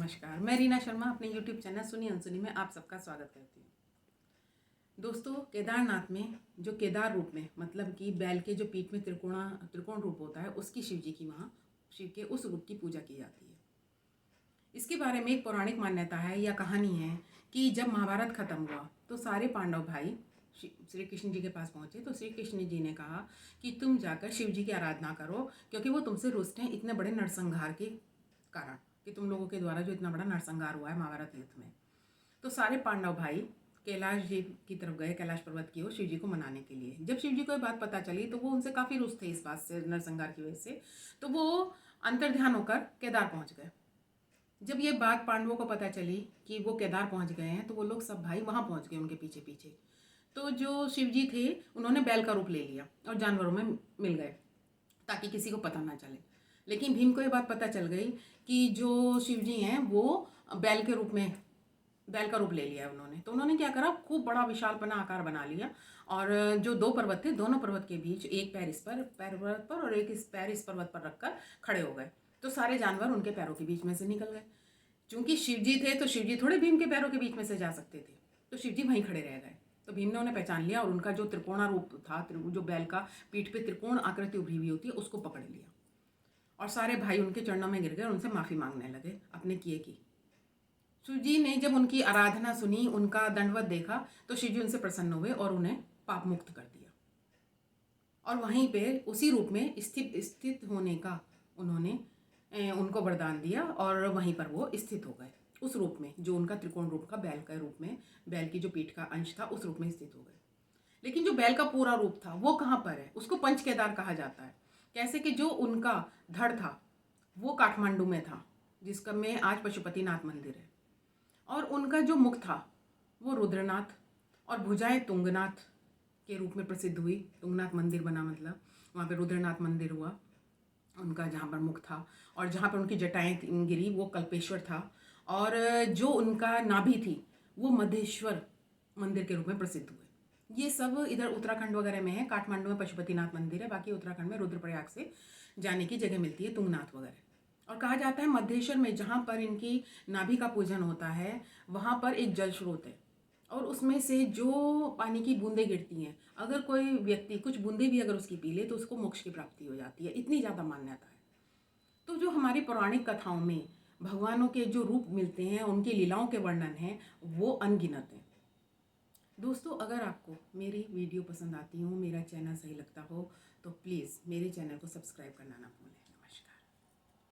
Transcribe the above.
नमस्कार, मैं रीना शर्मा अपने YouTube चैनल सुनी अनसुनी में आप सबका स्वागत करती हूँ। दोस्तों, केदारनाथ में जो केदार रूप में मतलब कि बैल के जो पीठ में त्रिकोण रूप होता है, उसकी शिव जी की वहाँ शिव के उस रूप की पूजा की जाती है। इसके बारे में एक पौराणिक मान्यता है या कहानी है कि जब महाभारत खत्म हुआ तो सारे पांडव भाई श्री कृष्ण जी के पास पहुँचे तो श्री कृष्ण जी ने कहा कि तुम जाकर शिव जी की आराधना करो, क्योंकि वो तुमसे रुष्ट हैं इतने बड़े नरसंहार के कारण, कि तुम लोगों के द्वारा जो इतना बड़ा नरसंहार हुआ है महाभारत युद्ध में। तो सारे पांडव भाई कैलाश जी की तरफ गए, कैलाश पर्वत की ओर शिव जी को मनाने के लिए। जब शिव जी को ये बात पता चली तो वो उनसे काफ़ी रुष्ट थे इस बात से, नरसंहार की वजह से। तो वो अंतर्ध्यान होकर केदार पहुंच गए। जब ये बात पांडवों को पता चली कि वो केदार पहुंच गए हैं तो वो लोग सब भाई वहां पहुंच गए उनके पीछे पीछे। तो जो शिव जी थे उन्होंने बैल का रूप ले लिया और जानवरों में मिल गए ताकि किसी को पता ना चले। लेकिन भीम को ये बात पता चल गई कि जो शिव जी हैं वो बैल के रूप में बैल का रूप ले लिया उन्होंने। तो उन्होंने क्या करा, खूब बड़ा विशालपना आकार बना लिया और जो दो पर्वत थे दोनों पर्वत के बीच एक पैर इस पर्वत पर और एक इस पैर इस पर्वत पर रखकर खड़े हो गए। तो सारे जानवर उनके पैरों के बीच में से निकल गए। चूंकि शिव जी थे तो शिव जी थोड़े भीम के पैरों के बीच में से जा सकते थे, तो शिव जी वहीं खड़े रह गए। तो भीम ने उन्हें पहचान लिया और उनका जो त्रिकोणा रूप था, जो बैल का पीठ पे त्रिकोण आकृति उभरी हुई होती है, उसको पकड़ लिया और सारे भाई उनके चरणों में गिर गए, उनसे माफ़ी मांगने लगे अपने किए की। शिव जी ने जब उनकी आराधना सुनी, उनका दंडवत देखा, तो शिव जी उनसे प्रसन्न हुए और उन्हें पाप मुक्त कर दिया और वहीं पे उसी रूप में स्थित होने का उन्होंने उनको वरदान दिया और वहीं पर वो स्थित हो गए। उस रूप में जो उनका त्रिकोण रूप का बैल के रूप में, बैल की जो पीठ का अंश था उस रूप में स्थित हो गए। लेकिन जो बैल का पूरा रूप था वो कहाँ पर है, उसको पंच केदार कहा जाता है। कैसे कि जो उनका धड़ था वो काठमांडू में था, जिसका में आज पशुपतिनाथ मंदिर है, और उनका जो मुख था वो रुद्रनाथ और भुजाएं तुंगनाथ के रूप में प्रसिद्ध हुई। तुंगनाथ मंदिर बना, मतलब वहाँ पे रुद्रनाथ मंदिर हुआ उनका, जहाँ पर मुख था, और जहाँ पर उनकी जटाएं गिरी वो कल्पेश्वर था, और जो उनका नाभि थी वो मधेश्वर मंदिर के रूप में प्रसिद्ध हुए। ये सब इधर उत्तराखंड वगैरह में है। काठमांडू में पशुपतिनाथ मंदिर है, बाकी उत्तराखंड में रुद्रप्रयाग से जाने की जगह मिलती है, तुंगनाथ वगैरह। और कहा जाता है मधेश्वर में जहाँ पर इनकी नाभि का पूजन होता है वहाँ पर एक जल स्रोत है और उसमें से जो पानी की बूंदें गिरती हैं, अगर कोई व्यक्ति कुछ बूंदें भी अगर उसकी पी ले तो उसको मोक्ष की प्राप्ति हो जाती है। इतनी ज़्यादा मान्यता है। तो जो हमारी पौराणिक कथाओं में भगवानों के जो रूप मिलते हैं, उनकी लीलाओं के वर्णन हैं, वो अनगिनत हैं। दोस्तों, अगर आपको मेरी वीडियो पसंद आती हो, मेरा चैनल सही लगता हो, तो प्लीज़ मेरे चैनल को सब्सक्राइब करना ना भूलें।